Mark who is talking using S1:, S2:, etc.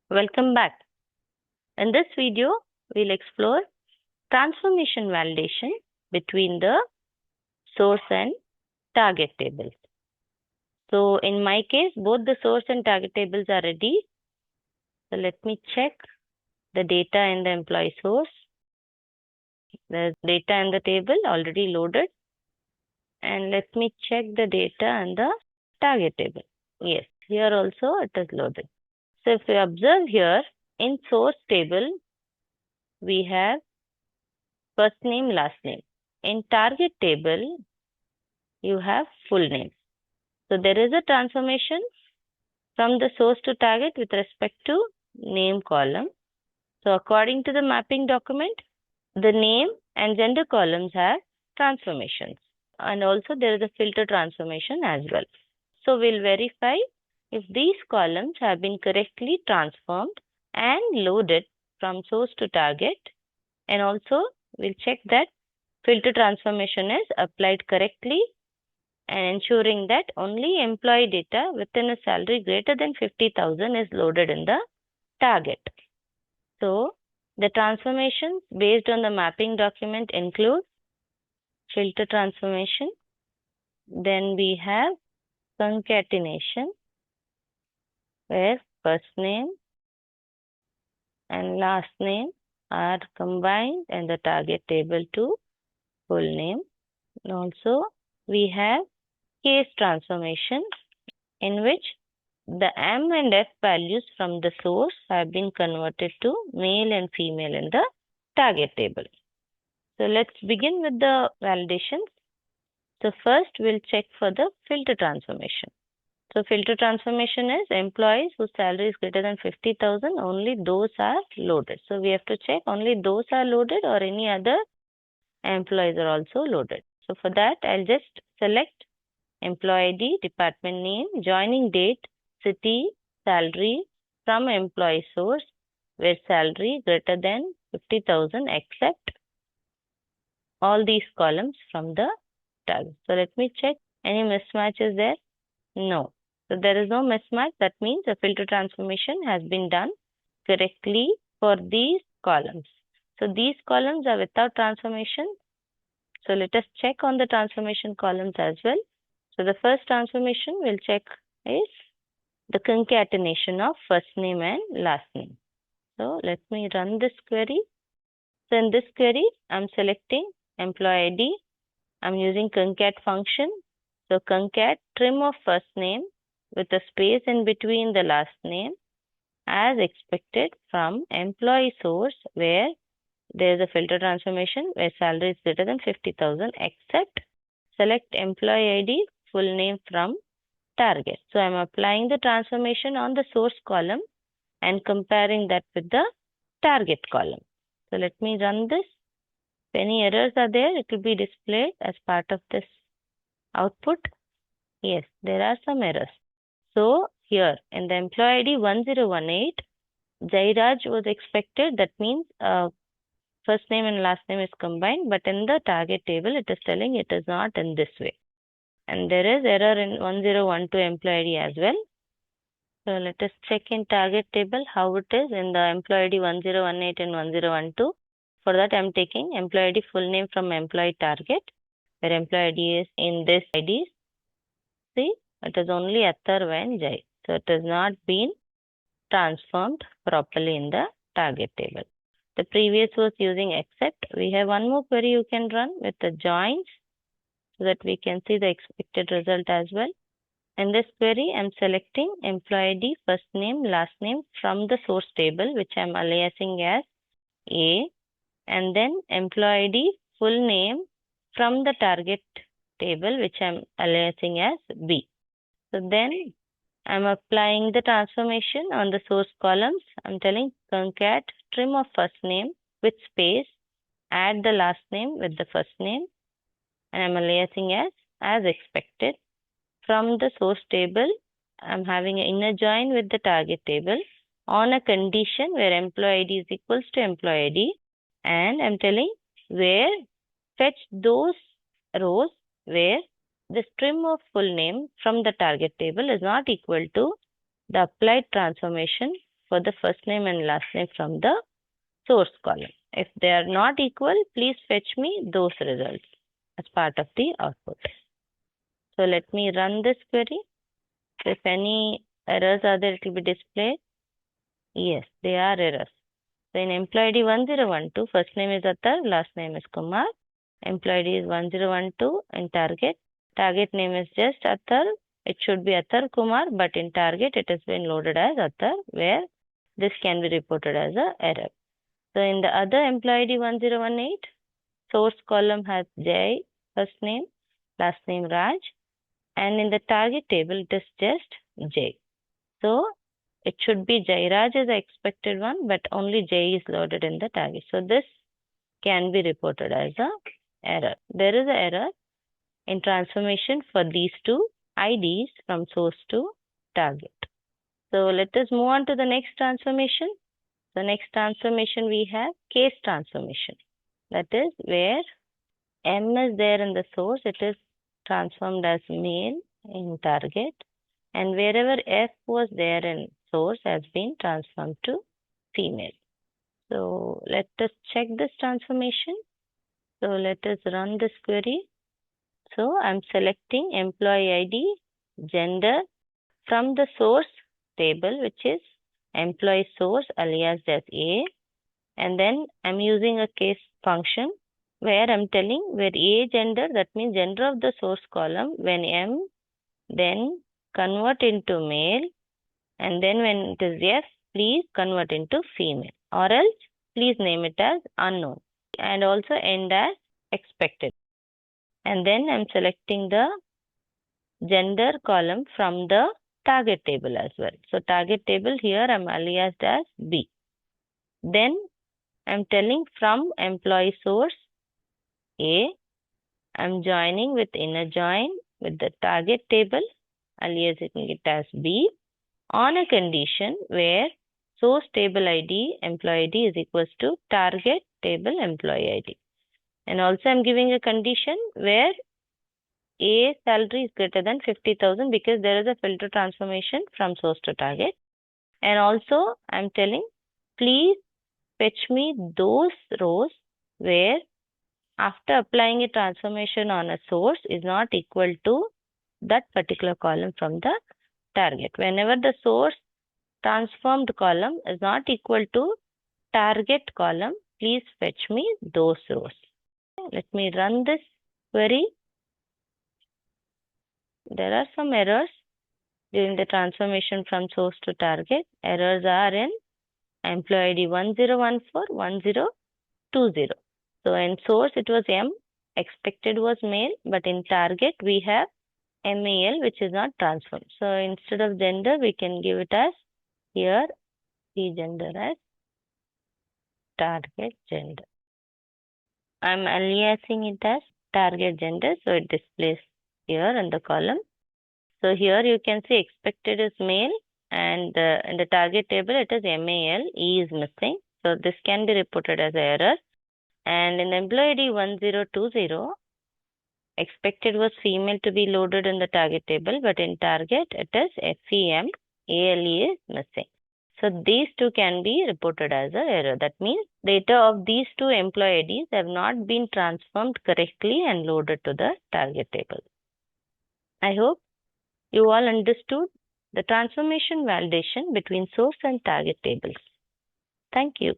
S1: Welcome back. In this video, we'll explore transformation validation between the source and target tables. So in my case, both the source and target tables are ready. So let me check the data in the employee source. The data in the table already loaded. And let me check the data in the target table. Yes, here also it is loaded. So if we observe here, in source table, we have first name, last name. In target table, you have full name. So there is a transformation from the source to target with respect to name column. So according to the mapping document, the name and gender columns have transformations. And also there is a filter transformation as well. So we'll verify if these columns have been correctly transformed and loaded from source to target. And also we'll check that filter transformation is applied correctly and ensuring that only employee data within a salary greater than 50,000 is loaded in the target. So the transformations based on the mapping document include filter transformation. Then we have concatenation, where first name and last name are combined in the target table to full name. And also we have case transformation, in which the M and F values from the source have been converted to male and female in the target table. So let's begin with the validations. So first we'll check for the filter transformation. So filter transformation is employees whose salary is greater than 50,000, only those are loaded. So we have to check only those are loaded or any other employees are also loaded. So for that, I'll just select employee ID, department name, joining date, city, salary from employee source, where salary greater than 50,000 except all these columns from the tag. So let me check any mismatch is there. No. So there is no mismatch. That means the filter transformation has been done correctly for these columns. So these columns are without transformation. So let us check on the transformation columns as well. So the first transformation we'll check is the concatenation of first name and last name. So let me run this query. So in this query, I'm selecting employee ID. I'm using concat function. So concat trim of first name with a space in between the last name as expected from employee source, where there is a filter transformation where salary is greater than 50,000 except select employee ID full name from target. So I'm applying the transformation on the source column and comparing that with the target column. So let me run this. If any errors are there, it will be displayed as part of this output. Yes, there are some errors. So here in the employee ID 1018, Jairaj was expected. That means first name and last name is combined, but in the target table, it is telling it is not in this way. And there is error in 1012 employee ID as well. So let us check in target table how it is in the employee ID 1018 and 1012. For that, I'm taking employee ID full name from employee target, where employee ID is in this IDs. See, it is only Atharva and Jai. So it has not been transformed properly in the target table. The previous was using except. We have one more query you can run with the joins so that we can see the expected result as well. In this query, I'm selecting employee ID, first name, last name from the source table, which I'm aliasing as A, and then employee ID, full name from the target table, which I'm aliasing as B. So then I'm applying the transformation on the source columns. I'm telling concat trim of first name with space, add the last name with the first name, and I'm aliasing as expected. From the source table, I'm having an inner join with the target table on a condition where employee ID is equals to employee ID, and I'm telling where fetch those rows where the string of full name from the target table is not equal to the applied transformation for the first name and last name from the source column. If they are not equal, please fetch me those results as part of the output. So let me run this query. If any errors are there, it will be displayed. Yes, they are errors. So in employee ID 1012, first name is Atar, last name is Kumar. Employee ID is 1012 in target. Target name is just Atar. It should be Atar Kumar, but in target it has been loaded as Atar, where this can be reported as an error. So in the other employee ID 1018, source column has Jai, first name, last name Raj, and in the target table it is just Jai. So it should be Jairaj is the expected one, but only J is loaded in the target. So this can be reported as an error. There is an error in transformation for these two IDs from source to target. So let us move on to the next transformation. The next transformation we have case transformation. That is where M is there in the source, it is transformed as male in target, and wherever F was there in source has been transformed to female. So let us check this transformation. So let us run this query. So I'm selecting employee ID, gender from the source table, which is employee source alias as A, and then I'm using a case function where I'm telling where A gender, that means gender of the source column, when M, then convert into male, and then when it is F, please convert into female, or else please name it as unknown, and also end as expected. And then I'm selecting the gender column from the target table as well. So target table here I'm aliased as B. Then I'm telling from employee source A, I'm joining with inner join with the target table, aliasing it as B, on a condition where source table ID, employee ID is equals to target table employee ID. And also I'm giving a condition where A salary is greater than 50,000 because there is a filter transformation from source to target. And also I'm telling, please fetch me those rows where after applying a transformation on a source is not equal to that particular column from the target. Whenever the source transformed column is not equal to target column, please fetch me those rows. Let me run this query. There are some errors during the transformation from source to target. Errors are in employee ID 1014, 1020. So in source it was M, expected was male, but in target we have MAL, which is not transformed. So instead of gender, we can give it as here, the gender as target gender. I'm aliasing it as target gender, so it displays here in the column. So here you can see expected is male, and in the target table it is MAL, E is missing. So this can be reported as error. And in employee ID 1020, expected was female to be loaded in the target table, but in target it is FEM, ALE is missing. So these two can be reported as an error. That means data of these two employee IDs have not been transformed correctly and loaded to the target table. I hope you all understood the transformation validation between source and target tables. Thank you.